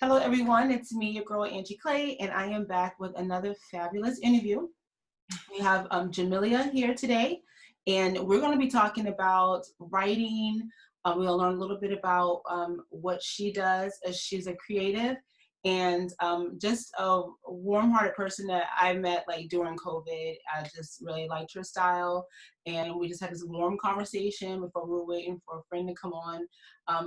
Hello, everyone. It's me, your girl, Angie Clay, and I am back with another fabulous interview. We have Jamillia here today, and we're going to be talking about writing. We'll learn a little bit about what she does as she's a creative, and just a warm-hearted person that I met like during COVID. I just really liked her style, and we just had this warm conversation before we were waiting for a friend to come on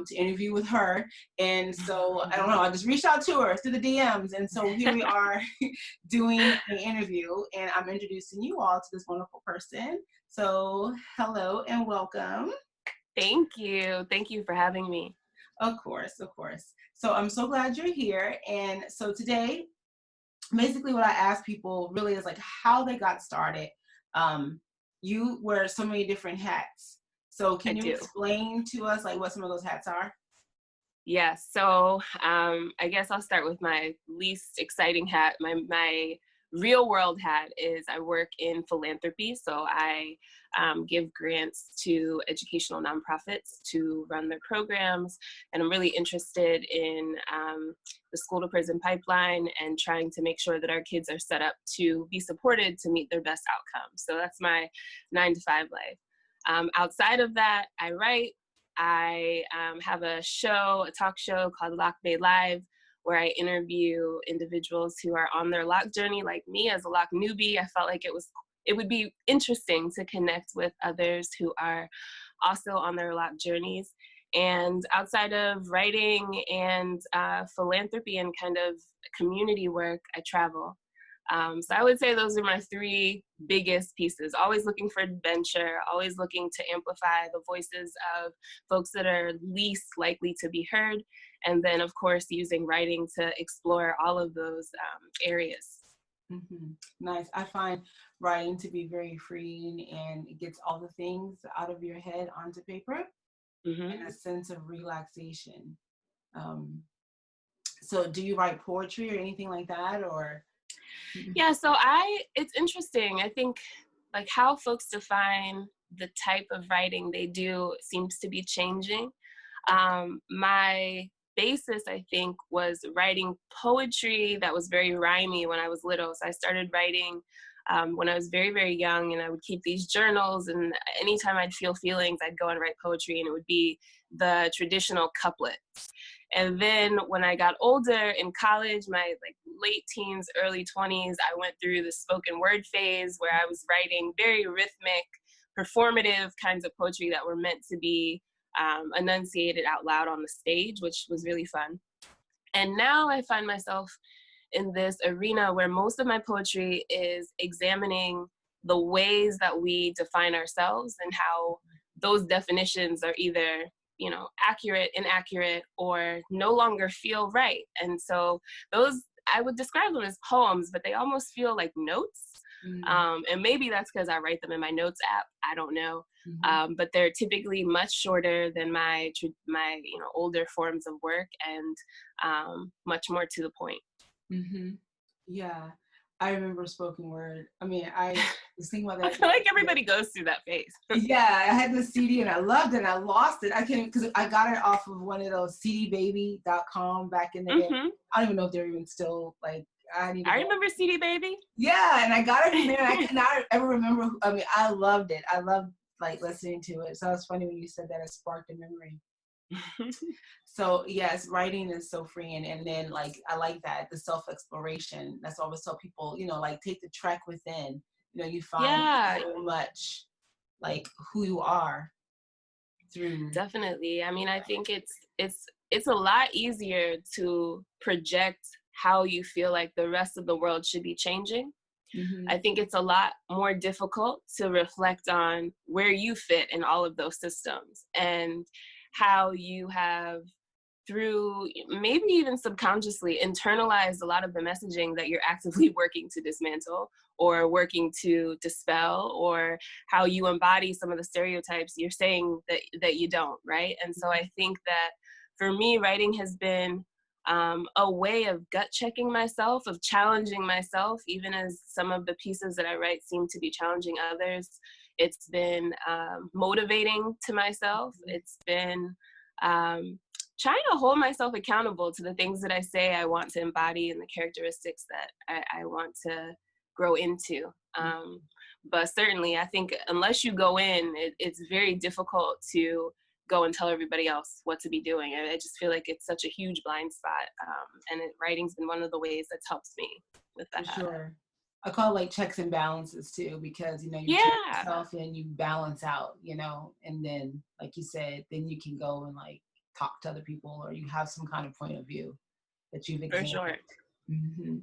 to interview with her. And so I don't know, I just reached out to her through the DMs, and so here we are doing an interview, and I'm introducing you all to this wonderful person. So hello and welcome. Thank you. Thank you for having me. Of course, of course. So I'm so glad you're here. And so today, basically what I ask people really is like how they got started. You wear so many different hats. So can you explain to us like what some of those hats are? Yes. So I guess I'll start with my least exciting hat. My real world hat is I work in philanthropy. So I give grants to educational nonprofits to run their programs. And I'm really interested in the school to prison pipeline and trying to make sure that our kids are set up to be supported to meet their best outcomes. So that's my 9-to-5 life. Outside of that, I write. I have a talk show called Lock Bay Live, where I interview individuals who are on their lock journey, like me as a lock newbie. I felt like it would be interesting to connect with others who are also on their lock journeys. And outside of writing and philanthropy and kind of community work, I travel. So I would say those are my three biggest pieces. Always looking for adventure, always looking to amplify the voices of folks that are least likely to be heard. And then, of course, using writing to explore all of those areas. Mm-hmm. Nice. I find writing to be very freeing, and it gets all the things out of your head onto paper and a sense of relaxation. So do you write poetry or anything like that, or? Yeah, so it's interesting. I think like how folks define the type of writing they do seems to be changing. My basis, I think, was writing poetry that was very rhymey when I was little. So I started writing when I was very, very young, and I would keep these journals, and anytime I'd feel feelings, I'd go and write poetry, and it would be the traditional couplets. And then when I got older in college, my like late teens, early 20s, I went through the spoken word phase where I was writing very rhythmic, performative kinds of poetry that were meant to be enunciated out loud on the stage, which was really fun. And now I find myself in this arena where most of my poetry is examining the ways that we define ourselves and how those definitions are either accurate, inaccurate, or no longer feel right. And so those, I would describe them as poems, but they almost feel like notes. And maybe that's because I write them in my notes app. I don't know. But they're typically much shorter than my older forms of work, and much more to the point. Yeah. I remember spoken word. I mean, I was thinking about that. I feel like everybody goes through that phase. Yeah, I had the CD and I loved it and I lost it. I can't, because I got it off of one of those cdbaby.com back in the day. I don't even know if they're even still like, I remember CD Baby. Yeah, and I got it from there, and I cannot ever remember. I mean, I loved it. I loved like listening to it. So it's funny when you said that, it sparked a memory. So yes, writing is so freeing, and then like I like that, the self-exploration. That's why I always tell people, like take the trek within. You find so much like who you are through. Definitely. I mean, I think it's a lot easier to project how you feel like the rest of the world should be changing. I think it's a lot more difficult to reflect on where you fit in all of those systems and how you have, through maybe even subconsciously, internalized a lot of the messaging that you're actively working to dismantle or working to dispel, or how you embody some of the stereotypes you're saying that you don't, right? And so I think that for me, writing has been a way of gut checking myself, of challenging myself, even as some of the pieces that I write seem to be challenging others. It's been motivating to myself. It's been trying to hold myself accountable to the things that I say I want to embody and the characteristics that I want to grow into. But certainly, I think unless you go in, it's very difficult to go and tell everybody else what to be doing. I just feel like it's such a huge blind spot. And writing's been one of the ways that's helped me with that. For sure. I call it like checks and balances too, because, you know, you check Yeah, yourself and you balance out, you know, and then, like you said, then you can go and like talk to other people, or you have some kind of point of view that you've for examined. sure. Hmm.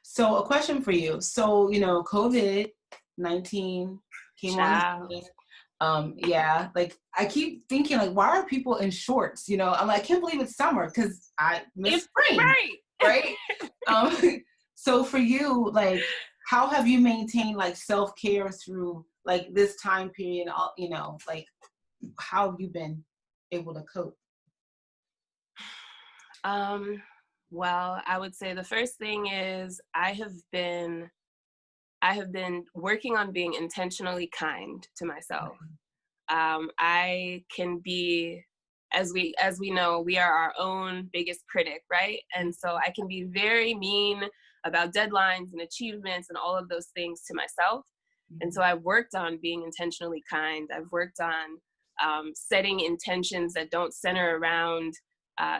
So a question for you. So, you know, COVID-19 came on the Ciao. scene. Yeah, like I keep thinking like, why are people in shorts? You know, I'm like, I can't believe it's summer because I miss It's spring, right. right? um, so for you, like, how have you maintained like self-care through like this time period? You know, like how have you been able to cope? Well, I would say the first thing is I have been working on being intentionally kind to myself. I can be, as we know, we are our own biggest critic, right? And so I can be very mean about deadlines and achievements and all of those things to myself. And so I've worked on being intentionally kind. I've worked on setting intentions that don't center around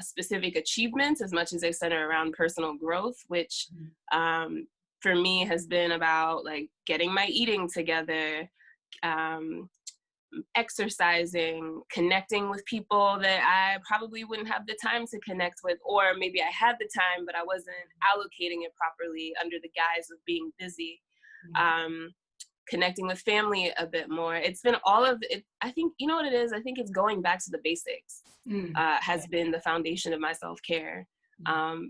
specific achievements as much as they center around personal growth, which for me has been about like getting my eating together, um, exercising, connecting with people that I probably wouldn't have the time to connect with, or maybe I had the time, but I wasn't allocating it properly under the guise of being busy. Connecting with family a bit more. It's been all of it. I think, you know what it is? I think it's going back to the basics has been the foundation of my self-care.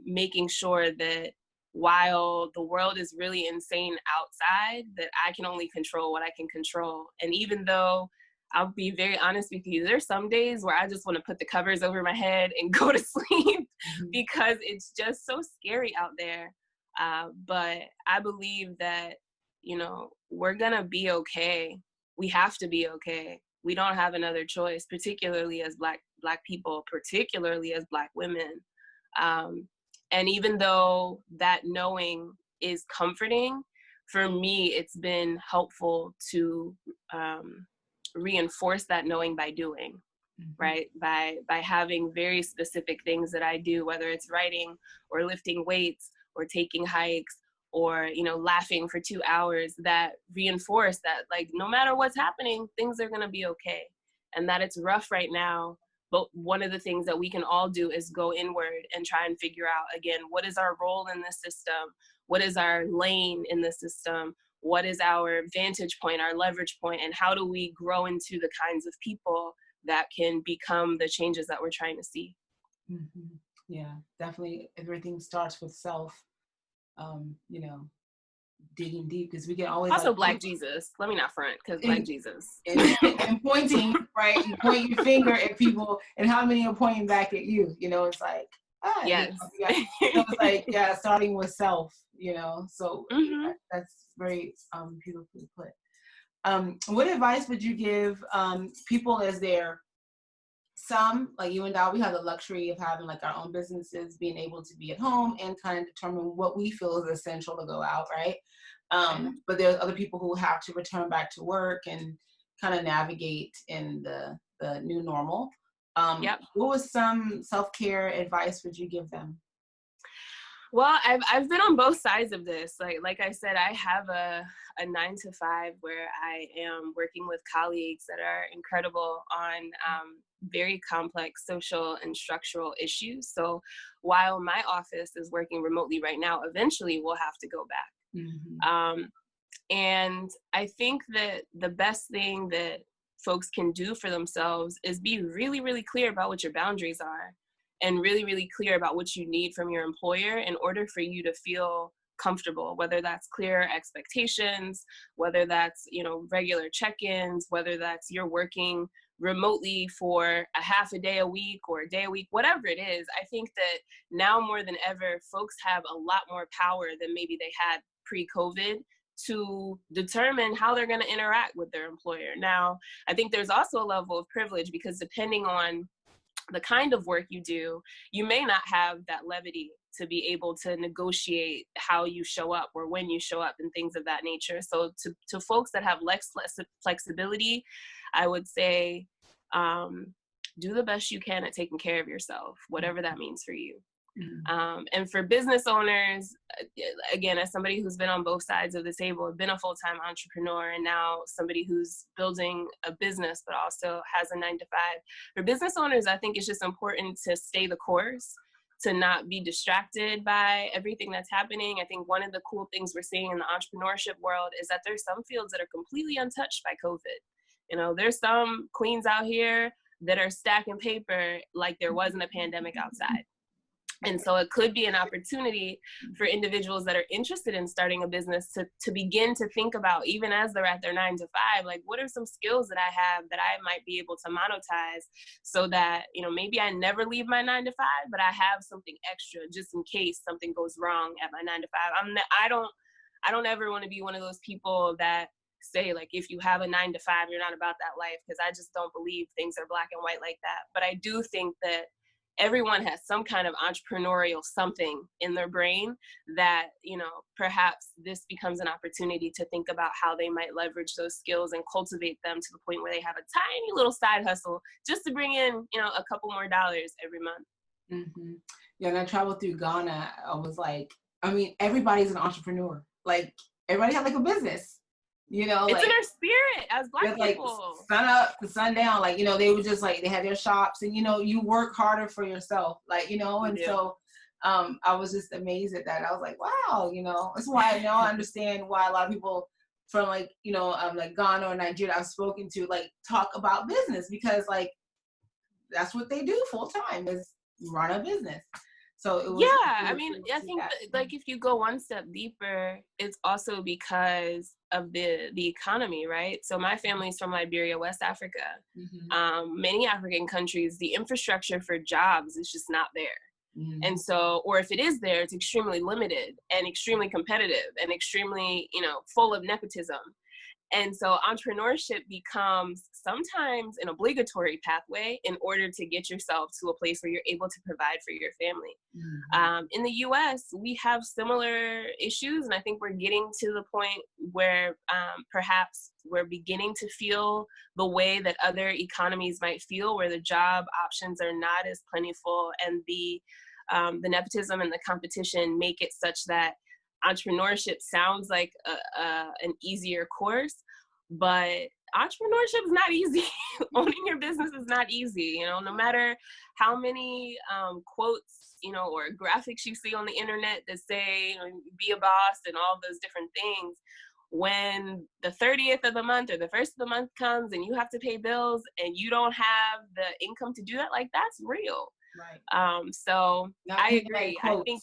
Making sure that while the world is really insane outside, that I can only control what I can control. And even though I'll be very honest with you, there's some days where I just want to put the covers over my head and go to sleep because it's just so scary out there. But I believe that, you know, we're gonna be okay. We have to be okay. We don't have another choice, particularly as black people, particularly as Black women. And even though that knowing is comforting, for me, it's been helpful to reinforce that knowing by doing, right? By having very specific things that I do, whether it's writing or lifting weights or taking hikes or, you know, laughing for 2 hours, that reinforce that, like, no matter what's happening, things are going to be okay. And that it's rough right now. But one of the things that we can all do is go inward and try and figure out, again, what is our role in this system? What is our lane in the system? What is our vantage point, our leverage point, and how do we grow into the kinds of people that can become the changes that we're trying to see? Yeah, definitely. Everything starts with self. You know, digging deep, because we can always Also, like Black Jesus. Let me not front, because Black Jesus. and pointing, right? You point your finger at people, and how many are pointing back at you? You know, it's like, Yes. So it's like, yeah, starting with self. You know, so that's very beautifully put. What advice would you give people as they're some, like you and I, we have the luxury of having like our own businesses, being able to be at home and kind of determine what we feel is essential to go out, right? But there's other people who have to return back to work and kind of navigate in the new normal. What was some self-care advice would you give them? Well, I've been on both sides of this. Like I said, I have a 9 to 5 where I am working with colleagues that are incredible on very complex social and structural issues. So while my office is working remotely right now, eventually we'll have to go back. And I think that the best thing that folks can do for themselves is be really, really clear about what your boundaries are, and really, really clear about what you need from your employer in order for you to feel comfortable, whether that's clear expectations, whether that's, you know, regular check-ins, whether that's you're working remotely for a half a day a week or a day a week, whatever it is. I think that now more than ever, folks have a lot more power than maybe they had pre-COVID to determine how they're going to interact with their employer. Now, I think there's also a level of privilege because depending on the kind of work you do, you may not have that levity to be able to negotiate how you show up or when you show up and things of that nature. So to folks that have less flexibility, I would say, do the best you can at taking care of yourself, whatever that means for you. And for business owners, again, as somebody who's been on both sides of the table, been a full-time entrepreneur, and now somebody who's building a business, but also has a 9-to-5. For business owners, I think it's just important to stay the course, to not be distracted by everything that's happening. I think one of the cool things we're seeing in the entrepreneurship world is that there's some fields that are completely untouched by COVID. You know, there's some queens out here that are stacking paper like there wasn't a pandemic outside. And so it could be an opportunity for individuals that are interested in starting a business to begin to think about, even as they're at their 9-to-5, like, what are some skills that I have that I might be able to monetize so that, you know, maybe I never leave my 9-to-5, but I have something extra just in case something goes wrong at my 9-to-5. I don't ever want to be one of those people that say, like, if you have a 9-to-5, you're not about that life, because I just don't believe things are black and white like that. But I do think that everyone has some kind of entrepreneurial something in their brain that, you know, perhaps this becomes an opportunity to think about how they might leverage those skills and cultivate them to the point where they have a tiny little side hustle just to bring in, you know, a couple more dollars every month. Mm-hmm. Yeah, and I traveled through Ghana. I was like, I mean, everybody's an entrepreneur. Like, everybody had like a business. You know, it's like, in our spirit as Black Like, people. sun up to sundown, like, you know, they were just like, they had their shops, and, you know, you work harder for yourself, like, you know, and so I was just amazed at that. I was like, wow, you know, that's why now I understand why a lot of people from, like, you know, like Ghana or Nigeria I've spoken to, like, talk about business, because, like, that's what they do full time, is run a business. So it was, I mean, I think like, if you go one step deeper, it's also because of the economy, right? So my family's from Liberia, West Africa. Many African countries, the infrastructure for jobs is just not there. And so, or if it is there, it's extremely limited and extremely competitive and extremely, you know, full of nepotism. And so entrepreneurship becomes sometimes an obligatory pathway in order to get yourself to a place where you're able to provide for your family. In the US, we have similar issues, and I think we're getting to the point where perhaps we're beginning to feel the way that other economies might feel, where the job options are not as plentiful, and the nepotism and the competition make it such that entrepreneurship sounds like an easier course, but entrepreneurship is not easy. Owning your business is not easy. You know, no matter how many quotes, you know, or graphics you see on the internet that say, you know, be a boss and all those different things, when the 30th of the month or the 1st of the month comes and you have to pay bills and you don't have the income to do that, like, that's real. Right. So Not I agree. I think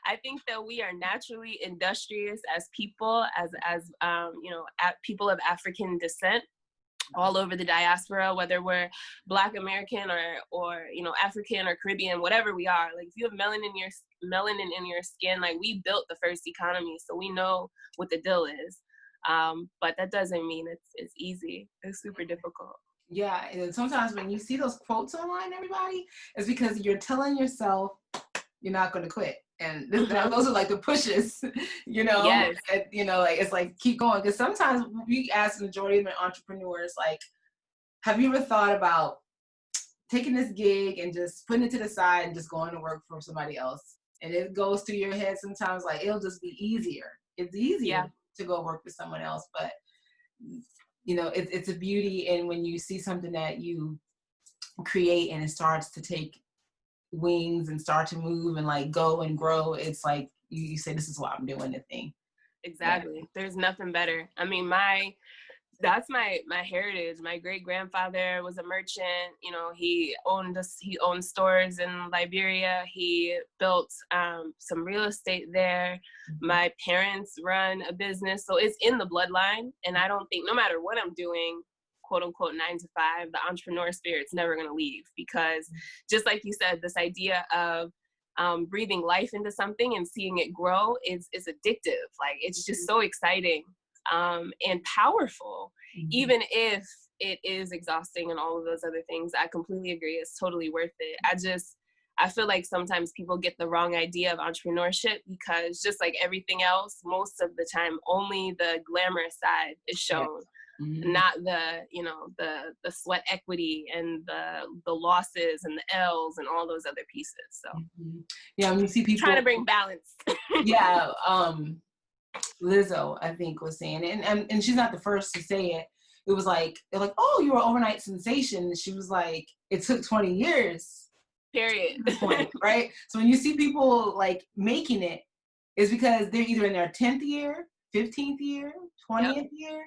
I think that we are naturally industrious as people, as you know, people of African descent, all over the diaspora, whether we're Black American or you know, African or Caribbean, whatever we are. Like, if you have melanin in your skin, like, we built the first economy, so we know what the deal is. But that doesn't mean it's easy. It's super difficult. Yeah, and sometimes when you see those quotes online, everybody, it's because you're telling yourself you're not going to quit. And those are like the pushes, you know. Yes. And, you know, like, it's like, keep going. Because sometimes we ask the majority of the entrepreneurs, like, have you ever thought about taking this gig and just putting it to the side and just going to work for somebody else? And it goes through your head sometimes, like, it'll just be easier. It's easier to go work for someone else. But, you know, it's a beauty in when you see something that you create and it starts to take wings and start to move and, like, go and grow. It's like you say, this is why I'm doing the thing. Exactly. There's nothing better. I mean, that's my heritage. My great grandfather was a merchant. You know, he owned stores in Liberia. He built some real estate there. My parents run a business, so it's in the bloodline. And I don't think, no matter what I'm doing, quote unquote 9-to-5, the entrepreneur spirit's never going to leave, because just like you said, this idea of breathing life into something and seeing it grow is addictive. Like, it's just so exciting and powerful, even if it is exhausting and all of those other things. I completely agree. It's totally worth it. I feel like sometimes people get the wrong idea of entrepreneurship because just like everything else, most of the time, only the glamorous side is shown, not the, the sweat equity and the losses and the L's and all those other pieces. So yeah, when you see people trying to bring balance. yeah, Lizzo, I think, was saying it, and she's not the first to say it. It was like, they're like, oh, you were an overnight sensation. And she was like, it took 20 years. Period. Point, right? So when you see people like making it, it's because they're either in their 10th year, 15th year, 20th year,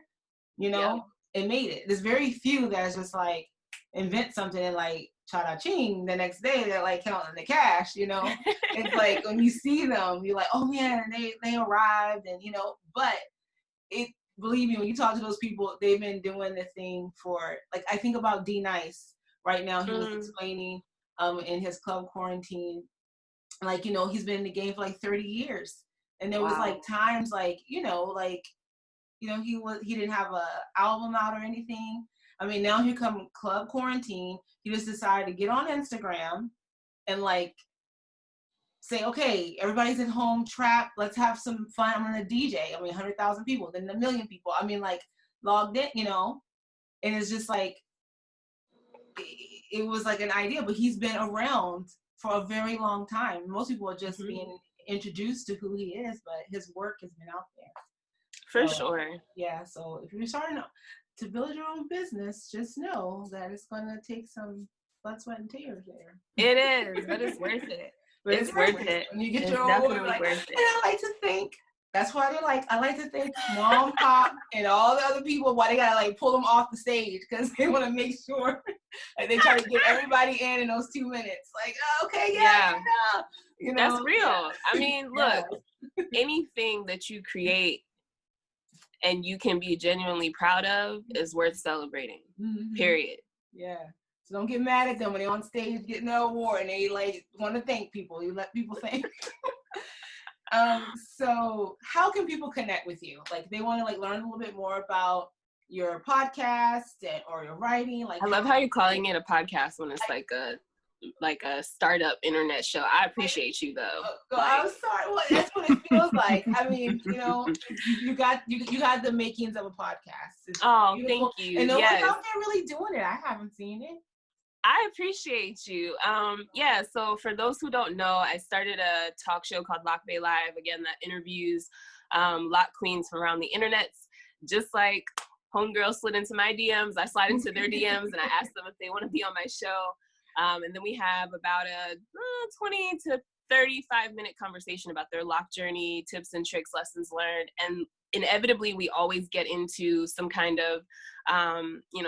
and made it. There's very few that's just like invent something and like cha-cha-ching, the next day they're like counting the cash, It's like when you see them, you're like, oh man, they arrived, and but believe me, when you talk to those people, they've been doing the thing for, like, I think about D Nice right now. He was explaining in his club quarantine, like, he's been in the game for like 30 years. And there was like times like, he didn't have a album out or anything. I mean, now here come club quarantine. He just decided to get on Instagram and like say, okay, everybody's at home trapped. Let's have some fun. I'm gonna DJ. I mean, 100,000 people, then 1 million people. I mean, like logged in, and it's just like, it was like an idea, but he's been around for a very long time. Most people are just being introduced to who he is, but his work has been out there. For sure. Yeah, so if you're starting to build your own business, just know that it's going to take some blood, sweat, and tears there. It is, but it's worth it. It's worth it. When you get your own, like, and I like to think, that's why I like to thank Mom, Pop, and all the other people, why they gotta like pull them off the stage, because they want to make sure that they try to get everybody in those 2 minutes. Like, oh, okay, yeah. That's real. I mean, look, anything that you create and you can be genuinely proud of is worth celebrating. Period. Yeah. So don't get mad at them when they're on stage getting an award and they like want to thank people. You let people thank. So how can people connect with you? Like, they want to like learn a little bit more about your podcast or your writing. Like, I love how you're calling it a podcast when it's like a startup internet show. I appreciate you though. I'm sorry. Well, that's what it feels like. I mean, you got the makings of a podcast. It's beautiful. Thank you. And nobody's out there really doing it. I haven't seen it. I appreciate you. So for those who don't know, I started a talk show called Lock Bay Live, again, that interviews lock queens from around the internet. Just like homegirls slid into my DMs, I slide into their DMs and I ask them if they want to be on my show. And then we have about a 20 to 35-minute conversation about their lock journey, tips and tricks, lessons learned. And inevitably, we always get into some kind of,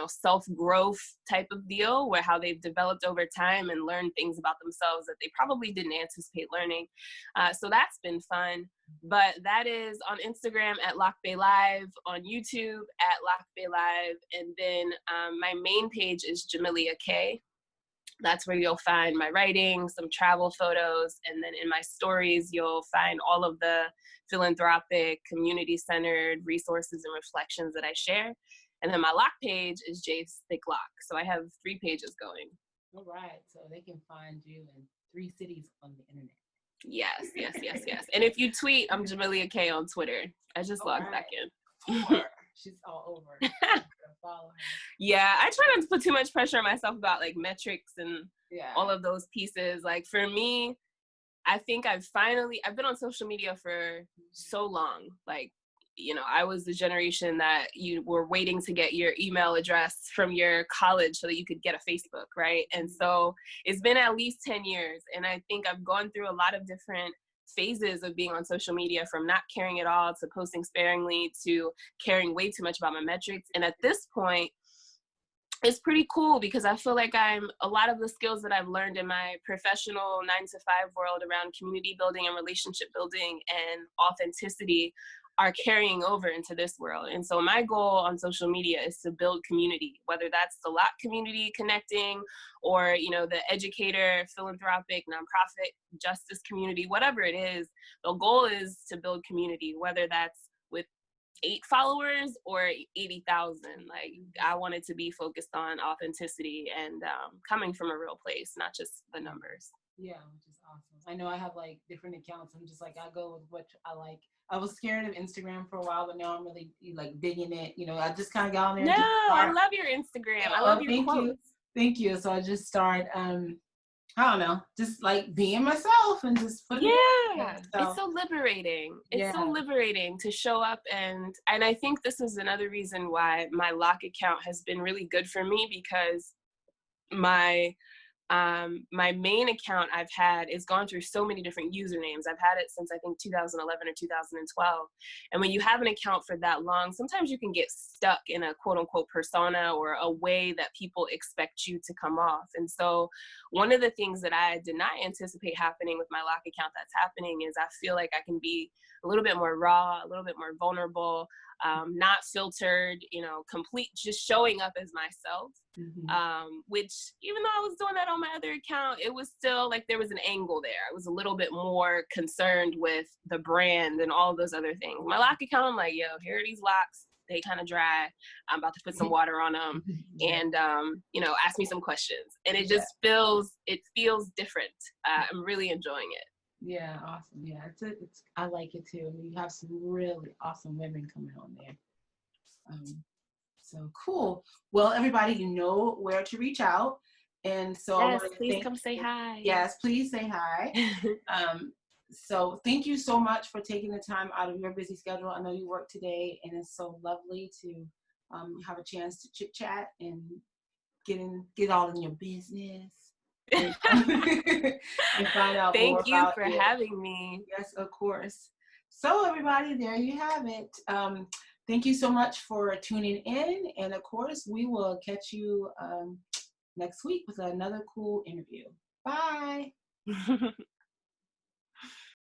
self-growth type of deal, where how they've developed over time and learned things about themselves that they probably didn't anticipate learning. So that's been fun. But that is on Instagram at Lock Bay Live, on YouTube at Lock Bay Live. And then my main page is Jamillia K. That's where you'll find my writing, some travel photos, and then in my stories, you'll find all of the philanthropic, community-centered resources and reflections that I share. And then my lock page is Jay's Thick Lock. So I have 3 pages going. All right. So they can find you in 3 cities on the internet. Yes. And if you tweet, I'm Jamillia K on Twitter. I just logged back in. She's all over. Follow her. Yeah, I try not to put too much pressure on myself about like metrics and all of those pieces. Like for me, I think I've been on social media for so long. Like, I was the generation that you were waiting to get your email address from your college so that you could get a Facebook, right? And so it's been at least 10 years. And I think I've gone through a lot of different phases of being on social media, from not caring at all to posting sparingly to caring way too much about my metrics. And at this point, it's pretty cool because I feel like a lot of the skills that I've learned in my professional 9-to-5 world around community building and relationship building and authenticity are carrying over into this world. And so my goal on social media is to build community, whether that's the lock community connecting or, the educator, philanthropic, nonprofit, justice community, whatever it is. The goal is to build community, whether that's with 8 followers or 80,000. Like, I wanted to be focused on authenticity and coming from a real place, not just the numbers. Yeah, which is awesome. I know I have like different accounts. I'm just like, I go with what I like. I was scared of Instagram for a while, but now I'm really like digging it. You know, I just kind of got on there No, and just I start. love your Instagram. I Oh, love your thank you. quotes. Thank you. So I just start, I don't know, just like being myself and just putting it out Yeah, there. it's So, so liberating. It's so yeah. liberating to show up, and I think this is another reason why my lock account has been really good for me, because my my main account I've had is gone through so many different usernames. I've had it since I think 2011 or 2012. And when you have an account for that long, sometimes you can get stuck in a quote unquote persona or a way that people expect you to come off. And so one of the things that I did not anticipate happening with my lock account that's happening is I feel like I can be a little bit more raw, a little bit more vulnerable, not filtered, you know, complete, just showing up as myself. Which, even though I was doing that on my other account, it was still like there was an angle there. I was a little bit more concerned with the brand and all those other things. My lock account, I'm like, yo, here are these locks. They kind of dry. I'm about to put some water on them and, you know, ask me some questions. And it just feels different. I'm really enjoying it. Yeah, awesome. Yeah, it's I like it too. I mean, you have some really awesome women coming on there. So cool. Well, everybody, you know where to reach out. And so I Yes, wanted to please thank come say hi. Yes, please say hi. So thank you so much for taking the time out of your busy schedule. I know you work today, and it's so lovely to have a chance to chit chat and get all in your business and, and find out more Thank you about for you. having me. Yes, of course. So everybody, there you have it. Thank you so much for tuning in. And of course, we will catch you next week with another cool interview. Bye.